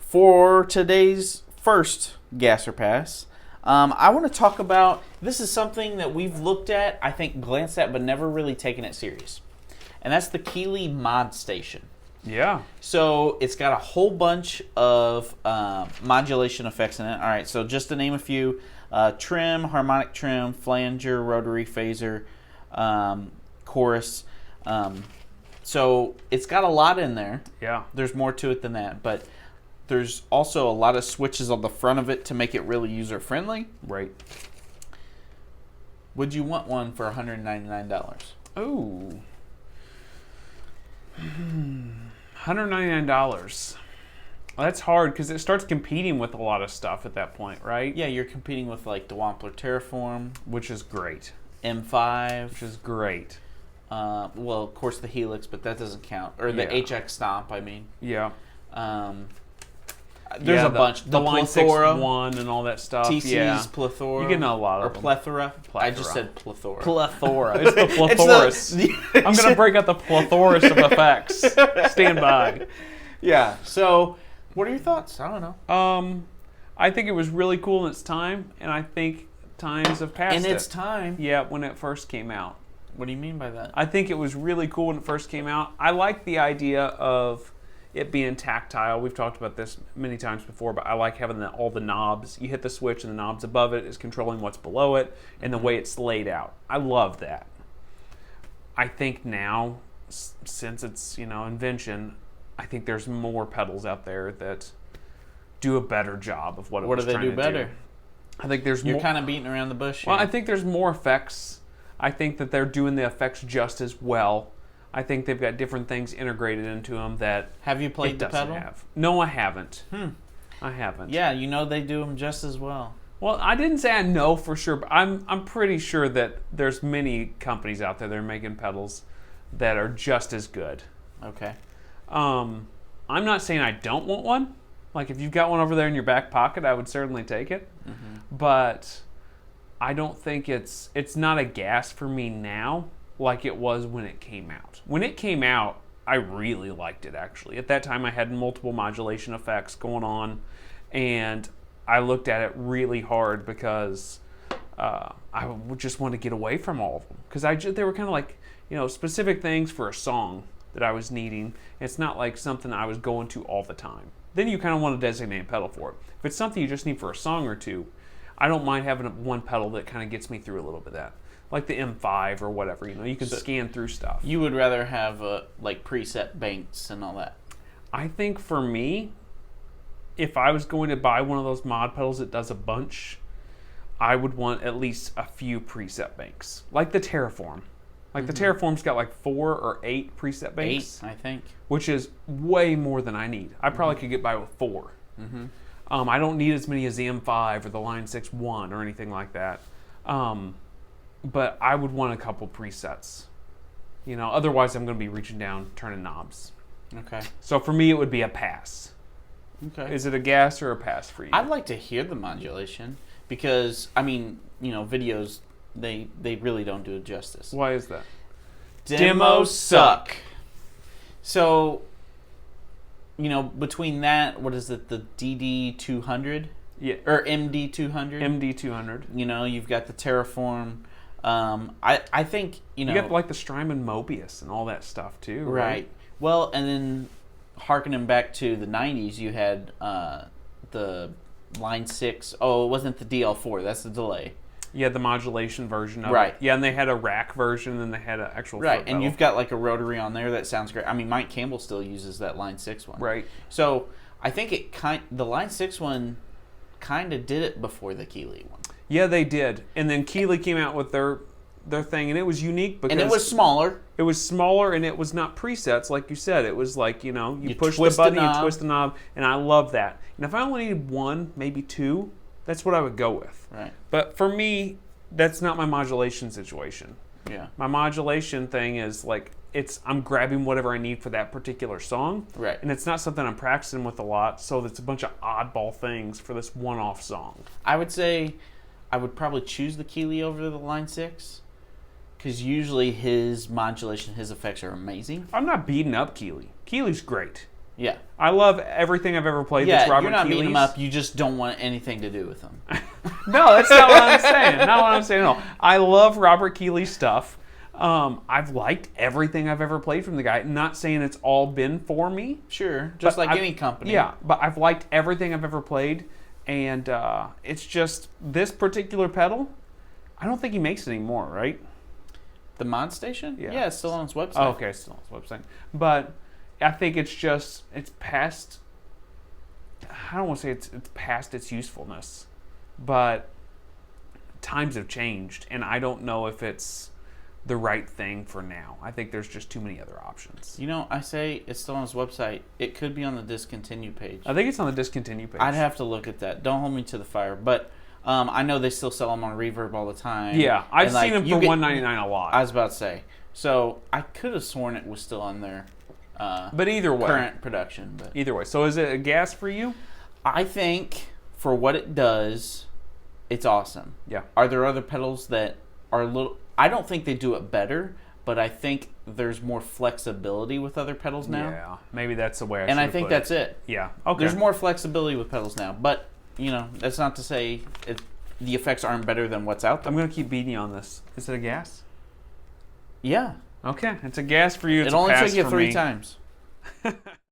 for today's first Gasser Pass, I want to talk about, this is something that we've looked at, I think glanced at, but never really taken it serious. And that's the Keeley Mod Station. Yeah. So it's got a whole bunch of modulation effects in it. All right, so just to name a few, trim, harmonic trim, flanger, rotary phaser, chorus. So it's got a lot in there. Yeah. There's more to it than that, but there's also a lot of switches on the front of it to make it really user-friendly. Right. Would you want one for $199? Oh. $199. Well, that's hard because it starts competing with a lot of stuff at that point, right? Yeah, you're competing with like the Wampler Terraform, Which is great. M5, Which is great. well, of course the Helix, but that doesn't count. Or the HX Stomp, I mean. Yeah. There's a bunch. The Line 6 1 and all that stuff. TC's Plethora. You get a lot of or them. Plethora. I just said Plethora. Plethora. It's the Plethoris. I'm going to break out the Plethoris of effects. Stand by. Yeah. So, what are your thoughts? I don't know. I think it was really cool in its time, and I think times have passed In its time? Yeah, when it first came out. What do you mean by that? I think it was really cool when it first came out. I like the idea of it being tactile. We've talked about this many times before, but I like having all the knobs. You hit the switch and the knobs above it is controlling what's below it and the way it's laid out. I love that. I think now, since it's, invention, I think there's more pedals out there that do a better job of what it was trying to do. What do they do better? I think there's more. You're kind of beating around the bush here. Well, I think there's more effects. I think that they're doing the effects just as well. I think they've got different things integrated into them that have you played it the doesn't pedal? have. No, I haven't. I haven't. Yeah, they do them just as well. Well, I didn't say I know for sure, but I'm pretty sure that there's many companies out there that are making pedals that are just as good. Okay. I'm not saying I don't want one. Like if you've got one over there in your back pocket, I would certainly take it. Mm-hmm. But I don't think it's not a gas for me now like it was when it came out. When it came out, I really liked it actually. At that time I had multiple modulation effects going on and I looked at it really hard because I would just want to get away from all of them. Because they were kind of like, specific things for a song that I was needing. It's not like something I was going to all the time. Then you kind of want to designate a pedal for it. If it's something you just need for a song or two, I don't mind having one pedal that kind of gets me through a little bit of that. Like the M5 or whatever, you can scan through stuff. You would rather have like preset banks and all that? I think for me, if I was going to buy one of those mod pedals that does a bunch, I would want at least a few preset banks. Like the Terraform. Like the Terraform's got like 4 or 8 preset banks. 8, I think. Which is way more than I need. I probably could get by with 4. I don't need as many as the M5 or the Line 6 1 or anything like that. But I would want a couple presets. Otherwise I'm going to be reaching down, turning knobs. Okay. So for me, it would be a pass. Okay. Is it a gas or a pass for you? I'd like to hear the modulation because, videos, they really don't do it justice. Why is that? Demos suck. So, between that, what is it, the DD200? Yeah. Or MD200? MD200. You've got the Terraform. I think, You got like the Strymon Mobius and all that stuff too, right? Well, and then harkening back to the 90s, you had the Line 6. Oh, it wasn't the DL4. That's the delay. Yeah, the modulation version of it. Yeah, and they had a rack version and they had an actual right, foot and pedal. you've got like a rotary on there that sounds great. Mike Campbell still uses that Line 6 one. Right. So I think the Line 6 one kind of did it before the Keeley one. Yeah, they did. And then Keeley came out with their thing, and it was unique because... And it was smaller. It was smaller, and it was not presets, like you said. It was like, you push the button, you twist the knob, and I love that. And if I only needed 1, maybe 2, that's what I would go with. Right. But for me, that's not my modulation situation. Yeah. My modulation thing is like, I'm grabbing whatever I need for that particular song. Right. And it's not something I'm practicing with a lot, so it's a bunch of oddball things for this one-off song. I would say I would probably choose the Keeley over the Line 6 because usually his modulation, his effects are amazing. I'm not beating up Keeley. Keeley's great. Yeah. I love everything I've ever played. Yeah, that's Robert you're not Keeley's. beating them up. You just don't want anything to do with them. No, that's not what I'm saying. Not what I'm saying at all. I love Robert Keeley's stuff. I've liked everything I've ever played from the guy. Not saying it's all been for me. Sure, just like any company. Yeah, but I've liked everything I've ever played, and it's just this particular pedal. I don't think he makes it anymore, right? The Mod Station? Yeah. Yeah, it's still on his website. Oh, okay, still on his website. But I think it's past. I don't want to say it's past its usefulness, but times have changed, and I don't know if it's the right thing for now. I think there's just too many other options. You know, I say it's still on his website. It could be on the discontinue page. I think it's on the discontinue page. I'd have to look at that. Don't hold me to the fire. But I know they still sell them on Reverb all the time. Yeah, I've And, seen them for $199 a lot. I was about to say. So I could have sworn it was still on their but either way, current production. But either way, so is it a gas for you? I think for what it does, it's awesome. Yeah. Are there other pedals that are a little... I don't think they do it better, but I think there's more flexibility with other pedals now. Yeah, maybe that's the way I And I should think put that's it. it. Yeah, okay. There's more flexibility with pedals now. But, you know, that's not to say the effects aren't better than what's out there. I'm going to keep beating you on this. Is it a gas? Yeah. Okay, it's a gas for you. It's It only a pass took you for 3 me. times.